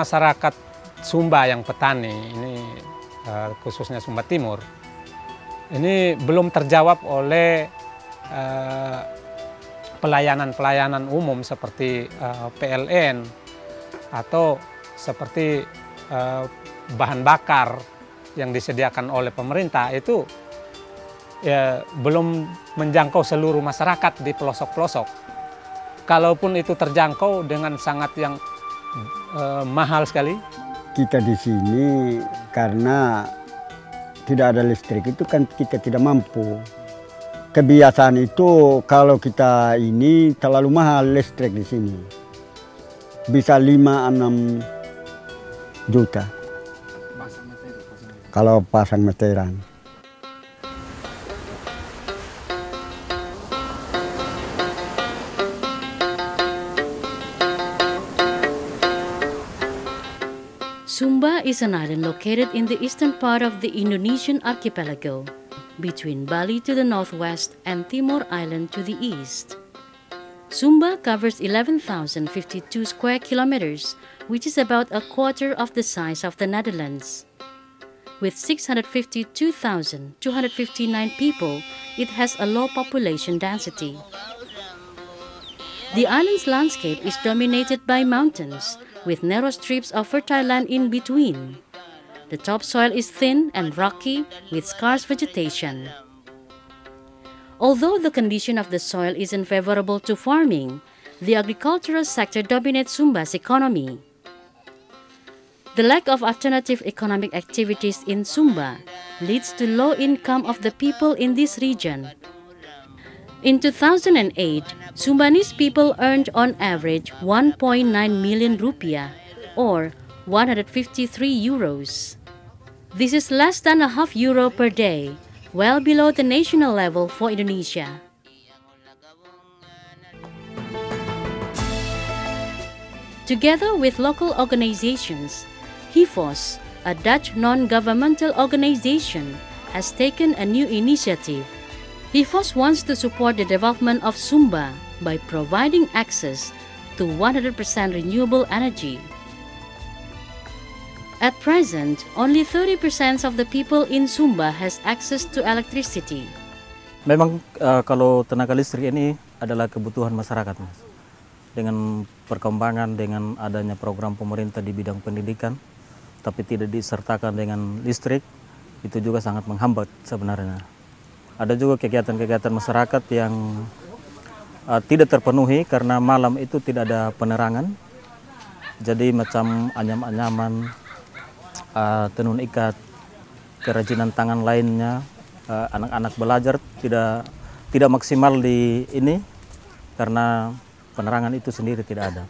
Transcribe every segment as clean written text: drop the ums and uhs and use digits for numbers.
masyarakat Sumba yang petani, ini khususnya Sumba Timur, ini belum terjawab oleh pelayanan-pelayanan umum seperti PLN atau seperti bahan bakar yang disediakan oleh pemerintah itu ya, belum menjangkau seluruh masyarakat di pelosok-pelosok. Kalaupun itu terjangkau dengan sangat yang mahal sekali. Kita di sini karena tidak ada listrik itu kan kita tidak mampu. Kebiasaan itu kalau kita ini terlalu mahal listrik di sini. Bisa 5-6 juta. Kalau pasang meteran. Sumba is an island located in the eastern part of the Indonesian archipelago, between Bali to the northwest and Timor Island to the east. Sumba covers 11,052 square kilometers, which is about a quarter of the size of the Netherlands. With 652,259 people, it has a low population density. The island's landscape is dominated by mountains, with narrow strips of fertile land in between. The topsoil is thin and rocky, with scarce vegetation. Although the condition of the soil isn't favorable to farming, the agricultural sector dominates Sumba's economy. The lack of alternative economic activities in Sumba leads to low income of the people in this region. In 2008, Sumbanese people earned on average 1.9 million rupiah, or 153 euros. This is less than €0.5 per day, well below the national level for Indonesia. Together with local organizations, HIVOS, a Dutch non-governmental organization, has taken a new initiative. HIVOS wants to support the development of Sumba by providing access to 100% renewable energy. At present, only 30% of the people in Sumba has access to electricity. Memang kalau tenaga listrik ini adalah kebutuhan masyarakat, Mas. Dengan perkembangan, dengan adanya program pemerintah di bidang pendidikan, tapi tidak disertakan dengan listrik, itu juga sangat menghambat sebenarnya. Ada juga kegiatan-kegiatan masyarakat yang tidak terpenuhi karena malam itu tidak ada penerangan. Jadi macam anyam-anyaman, tenun ikat, kerajinan tangan lainnya, anak-anak belajar tidak maksimal di ini karena penerangan itu sendiri tidak ada.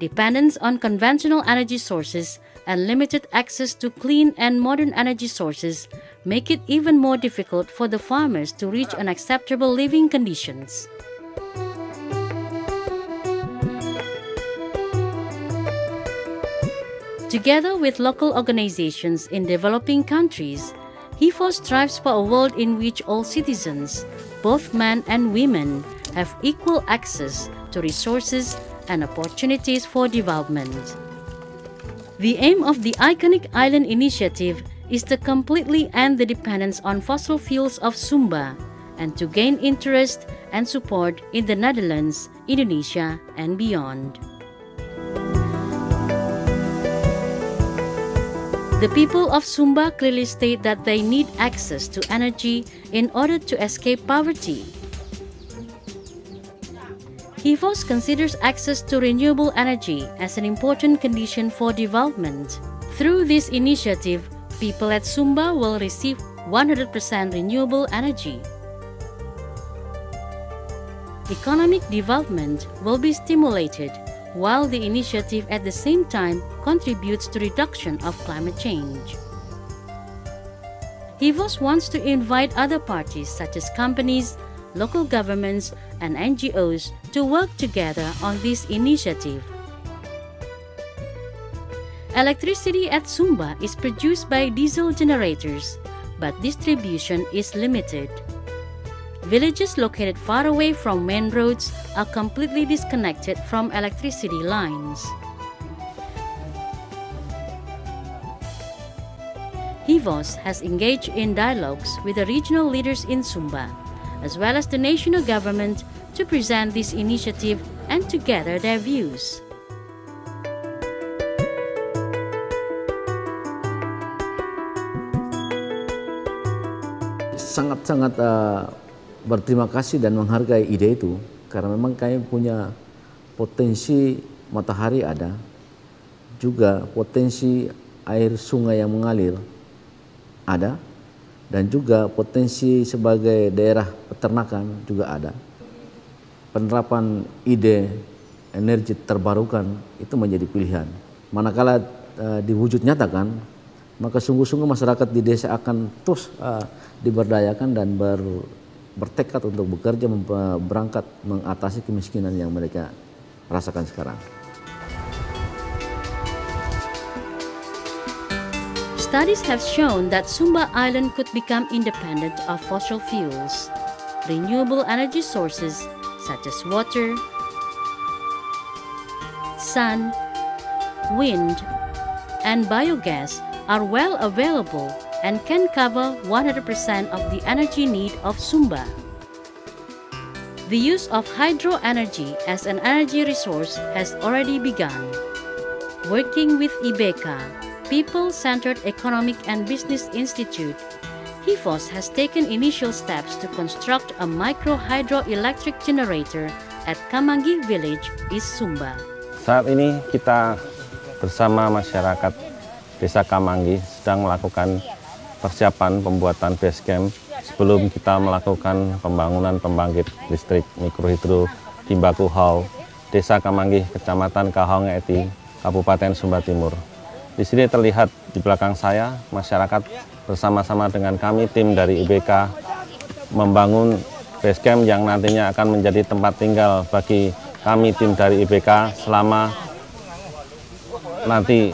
Dependence on conventional energy sources and limited access to clean and modern energy sources make it even more difficult for the farmers to reach unacceptable living conditions. Together with local organizations in developing countries, HIVOS strives for a world in which all citizens, both men and women, have equal access to resources and opportunities for development. The aim of the Iconic Island Initiative is to completely end the dependence on fossil fuels of Sumba and to gain interest and support in the Netherlands, Indonesia, and beyond. The people of Sumba clearly state that they need access to energy in order to escape poverty. HIVOS considers access to renewable energy as an important condition for development. Through this initiative, people at Sumba will receive 100% renewable energy. Economic development will be stimulated, while the initiative at the same time contributes to reduction of climate change. HIVOS wants to invite other parties such as companies, local governments, and NGOs to work together on this initiative. Electricity at Sumba is produced by diesel generators, but distribution is limited. Villages located far away from main roads are completely disconnected from electricity lines. HIVOS has engaged in dialogues with the regional leaders in Sumba, as well as the national government, to present this initiative and to gather their views. Sangat-sangat berterima kasih dan menghargai ide itu, karena memang kami punya potensi matahari ada, juga potensi air sungai yang mengalir ada, dan juga potensi sebagai daerah peternakan juga ada. Penerapan ide energi terbarukan itu menjadi pilihan. Manakala diwujud nyatakan, maka sungguh-sungguh masyarakat di desa akan terus diberdayakan dan bertekad untuk bekerja berangkat mengatasi kemiskinan yang mereka rasakan sekarang. Studies have shown that Sumba Island could become independent of fossil fuels. Renewable energy sources such as water, sun, wind, and biogas are well available and can cover 100% of the energy need of Sumba. The use of hydro energy as an energy resource has already begun. Working with IBK, People-Centered Economic and Business Institute, HIVOS has taken initial steps to construct a micro hydroelectric generator at Kamangi Village, East Sumba. Saat ini kita bersama masyarakat Desa Kamangi sedang melakukan persiapan pembuatan base camp sebelum kita melakukan pembangunan pembangkit listrik mikrohidro di Bakuhau, Desa Kamangi, Kecamatan Kahongeti, Kabupaten Sumba Timur. Di sini terlihat di belakang saya, masyarakat bersama-sama dengan kami, tim dari IBK, membangun base camp yang nantinya akan menjadi tempat tinggal bagi kami, tim dari IBK, selama nanti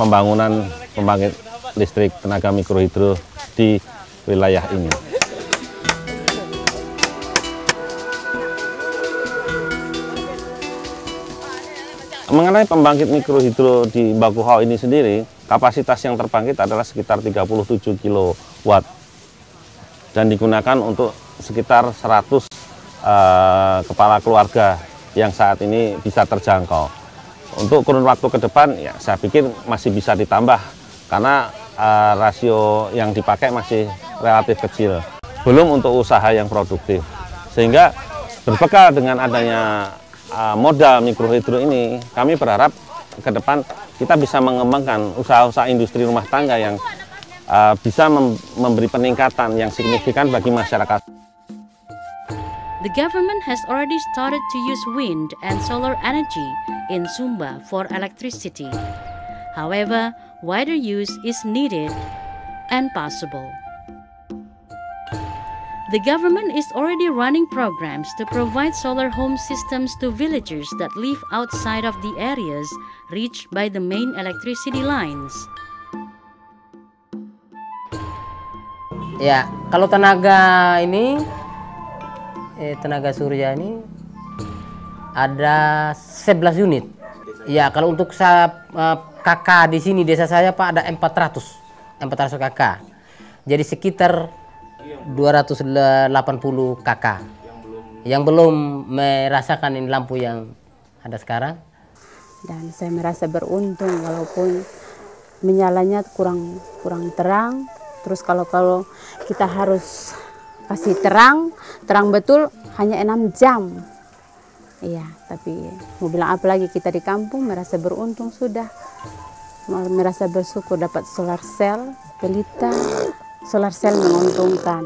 pembangunan pembangkit listrik tenaga mikrohidro di wilayah ini. Mengenai pembangkit mikrohidro di Bakuhau ini sendiri, kapasitas yang terbangkit adalah sekitar 37 kW dan digunakan untuk sekitar 100 kepala keluarga yang saat ini bisa terjangkau. Untuk kurun waktu ke depan, ya saya pikir masih bisa ditambah karena rasio yang dipakai masih relatif kecil, belum untuk usaha yang produktif. Sehingga berbekal dengan adanya modal mikrohidro ini, kami berharap ke depan kita bisa mengembangkan usaha-usaha industri rumah tangga yang bisa memberi peningkatan yang signifikan bagi masyarakat. The government has already started to use wind and solar energy in Sumba for electricity. However, wider use is needed and possible. The government is already running programs to provide solar home systems to villagers that live outside of the areas reached by the main electricity lines. Ya, kalau tenaga ini, tenaga surya ini ada 11 unit. Ya, kalau untuk KK di sini desa saya Pak ada 400 KK. Jadi sekitar 280 KK yang belum merasakan ini lampu yang ada sekarang. Dan saya merasa beruntung walaupun menyalanya kurang terang. Terus kalau kita harus kasih terang betul hanya 6 jam. Iya, tapi mau bilang apa lagi, kita di kampung merasa beruntung sudah. Merasa bersyukur dapat solar cell, pelita. Solar cell menguntungkan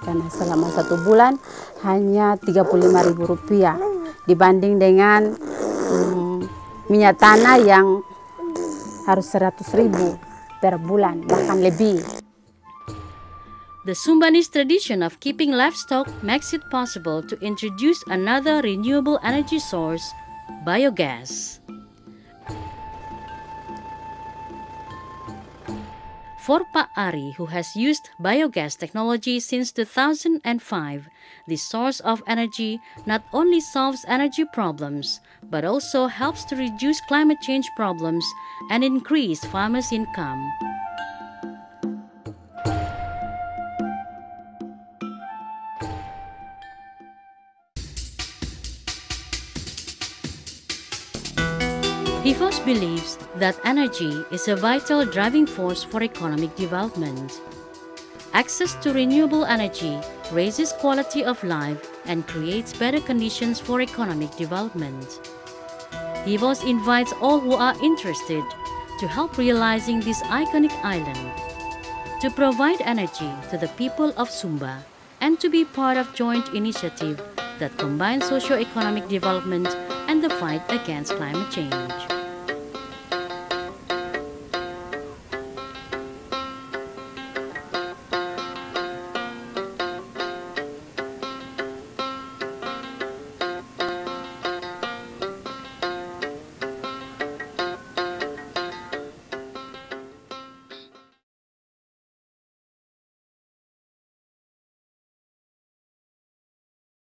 karena selama 1 bulan hanya Rp35.000 dibanding dengan minyak tanah yang harus Rp100.000 per bulan, bahkan lebih. The Sumbanese tradition of keeping livestock makes it possible to introduce another renewable energy source, biogas. For Pak Ari, who has used biogas technology since 2005, this source of energy not only solves energy problems, but also helps to reduce climate change problems and increase farmers' income. Hivos believes that energy is a vital driving force for economic development. Access to renewable energy raises quality of life and creates better conditions for economic development. Hivos invites all who are interested to help realizing this iconic island, to provide energy to the people of Sumba, and to be part of joint initiative that combines socio-economic development and the fight against climate change.